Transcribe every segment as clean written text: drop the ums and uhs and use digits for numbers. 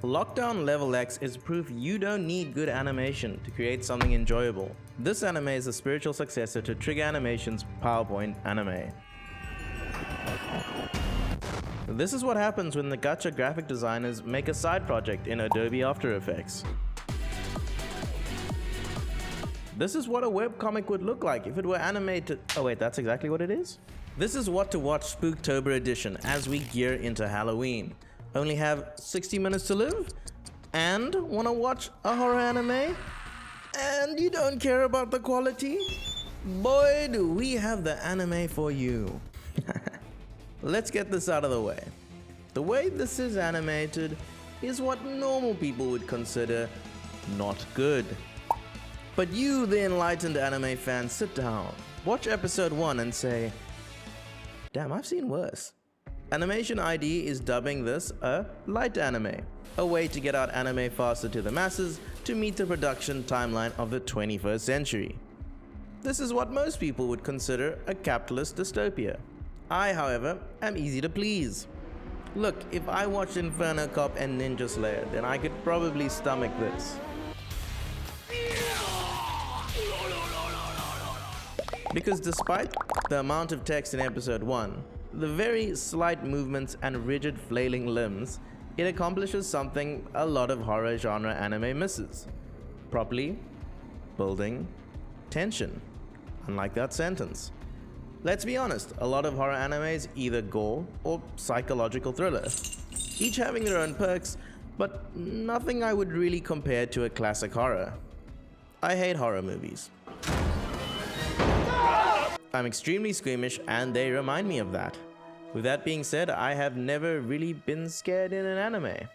Lockdown Level X is proof you don't need good animation to create something enjoyable. This anime is a spiritual successor to Trigger Animation's PowerPoint anime. This is what happens when the gacha graphic designers make a side project in Adobe After Effects. This is what a webcomic would look like if it were animated. Oh wait, that's exactly what it is? This is what to watch Spooktober edition as we gear into Halloween. Only have 60 minutes to live? And wanna watch a horror anime? And you don't care about the quality? Boy, do we have the anime for you. Let's get this out of the way. The way this is animated is what normal people would consider not good. But you, the enlightened anime fan, sit down, watch episode 1 and say, damn, I've seen worse. Animation ID is dubbing this a light anime, a way to get out anime faster to the masses to meet the production timeline of the 21st century. This is what most people would consider a capitalist dystopia. I, however, am easy to please. Look, if I watched Inferno Cop and Ninja Slayer, then I could probably stomach this. Because despite the amount of text in episode 1, the very slight movements and rigid flailing limbs, it accomplishes something a lot of horror genre anime misses. Properly building tension. Unlike that sentence. Let's be honest, a lot of horror animes either gore or psychological thriller. Each having their own perks, but nothing I would really compare to a classic horror. I hate horror movies. I'm extremely squeamish and they remind me of that. With that being said, I have never really been scared in an anime.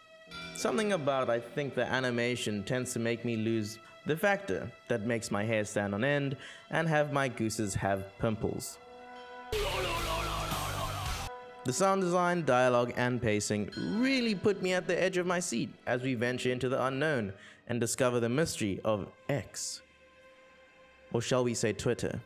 Something about I think the animation tends to make me lose the factor that makes my hair stand on end and have my gooses have pimples. The sound design, dialogue and pacing really put me at the edge of my seat as we venture into the unknown and discover the mystery of X. Or shall we say Twitter.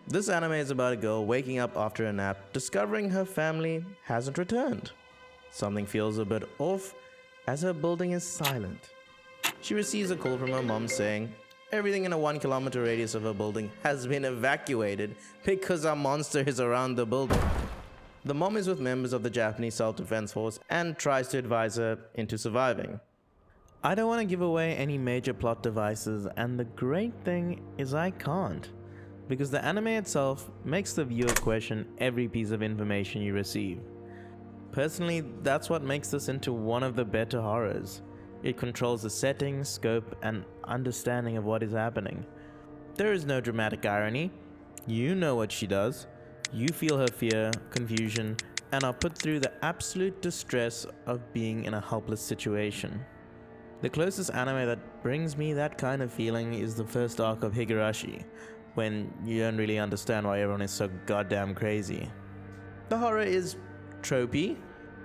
This anime is about a girl waking up after a nap, discovering her family hasn't returned. Something feels a bit off as her building is silent. She receives a call from her mom saying everything in a 1 kilometer radius of her building has been evacuated because a monster is around the building. The mom is with members of the Japanese self-defense force and tries to advise her into surviving. I don't want to give away any major plot devices, and the great thing is I can't. Because the anime itself makes the viewer question every piece of information you receive. Personally, that's what makes this into one of the better horrors. It controls the setting, scope, and understanding of what is happening. There is no dramatic irony. You know what she does. You feel her fear, confusion, and are put through the absolute distress of being in a helpless situation. The closest anime that brings me that kind of feeling is the first arc of Higurashi, when you don't really understand why everyone is so goddamn crazy. The horror is tropey,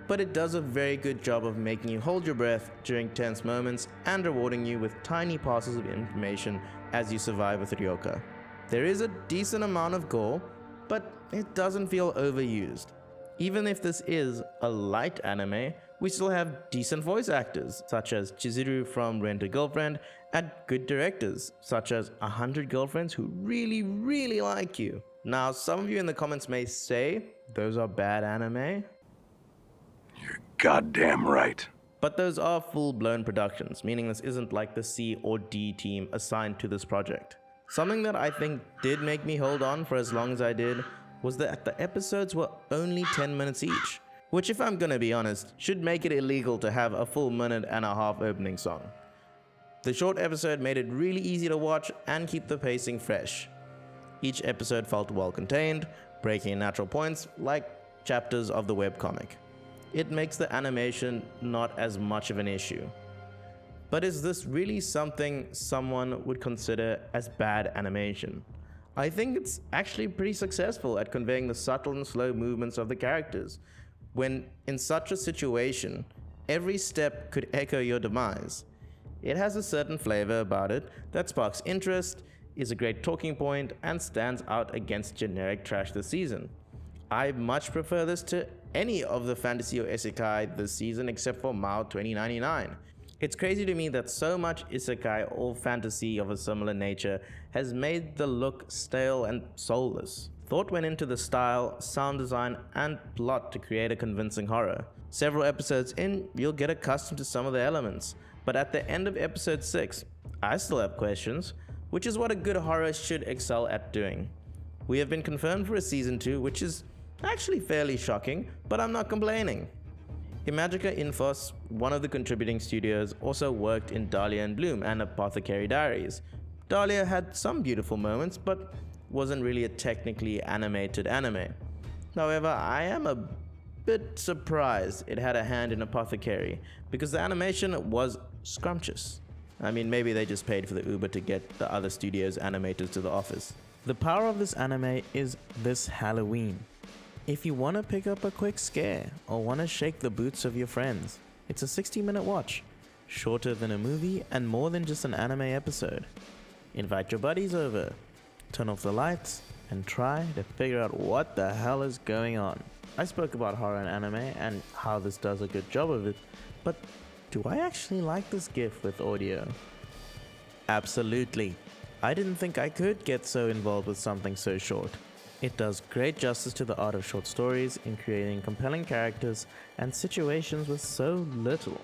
but it does a very good job of making you hold your breath during tense moments and rewarding you with tiny parcels of information as you survive with Ryoka. There is a decent amount of gore, but it doesn't feel overused. Even if this is a light anime, we still have decent voice actors, such as Chizuru from Rent a Girlfriend, and good directors, such as 100 Girlfriends who really like you. Now, some of you in the comments may say, those are bad anime. You're goddamn right. But those are full-blown productions, meaning this isn't like the C or D team assigned to this project. Something that I think did make me hold on for as long as I did was that the episodes were only 10 minutes each. Which, if I'm gonna be honest, should make it illegal to have a full 1.5-minute opening song. The short episode made it really easy to watch and keep the pacing fresh. Each episode felt well contained, breaking in natural points like chapters of the webcomic. It makes the animation not as much of an issue. But is this really something someone would consider as bad animation? I think it's actually pretty successful at conveying the subtle and slow movements of the characters, when in such a situation, every step could echo your demise. It has a certain flavor about it that sparks interest, is a great talking point, and stands out against generic trash this season. I much prefer this to any of the fantasy or isekai this season except for Mao 2099. It's crazy to me that so much isekai or fantasy of a similar nature has made the look stale and soulless. Thought went into the style, sound design, and plot to create a convincing horror. Several episodes in, you'll get accustomed to some of the elements, but at the end of episode 6, I still have questions, which is what a good horror should excel at doing. We have been confirmed for a season 2, which is actually fairly shocking, but I'm not complaining. Imagica Infos, one of the contributing studios, also worked in Dahlia and Bloom and Apothecary Diaries. Dahlia had some beautiful moments, but wasn't really a technically animated anime. However, I am a bit surprised it had a hand in Apothecary, because the animation was scrumptious. I mean, maybe they just paid for the Uber to get the other studio's animators to the office. The power of this anime is this Halloween. If you want to pick up a quick scare or want to shake the boots of your friends, it's a 60-minute watch, shorter than a movie and more than just an anime episode. Invite your buddies over, turn off the lights, and try to figure out what the hell is going on. I spoke about horror and anime and how this does a good job of it, but do I actually like this GIF with audio? Absolutely. I didn't think I could get so involved with something so short. It does great justice to the art of short stories in creating compelling characters and situations with so little.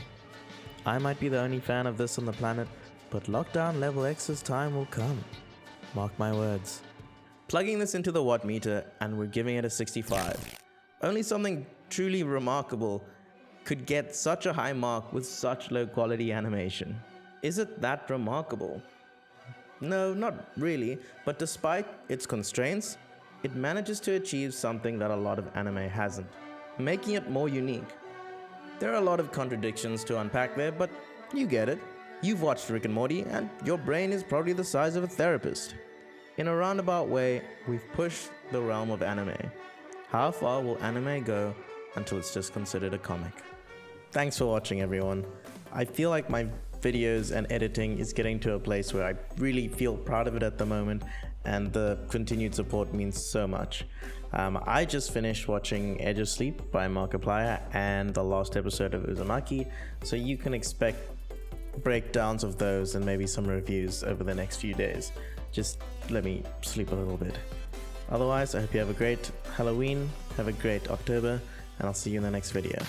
I might be the only fan of this on the planet, but Lockdown Level X's time will come. Mark my words. Plugging this into the watt meter and we're giving it a 65. Only something truly remarkable could get such a high mark with such low quality animation. Is it that remarkable? No, not really, but despite its constraints, it manages to achieve something that a lot of anime hasn't, making it more unique. There are a lot of contradictions to unpack there, but you get it. You've watched Rick and Morty, and your brain is probably the size of a therapist. In a roundabout way, we've pushed the realm of anime. How far will anime go until it's just considered a comic? Thanks for watching, everyone. I feel like my videos and editing is getting to a place where I really feel proud of it at the moment, and the continued support means so much. I just finished watching Edge of Sleep by Markiplier and the last episode of Uzumaki, so you can expect breakdowns of those and maybe some reviews over the next few days. Just let me sleep a little bit. Otherwise, I hope you have a great Halloween, have a great October, and I'll see you in the next video.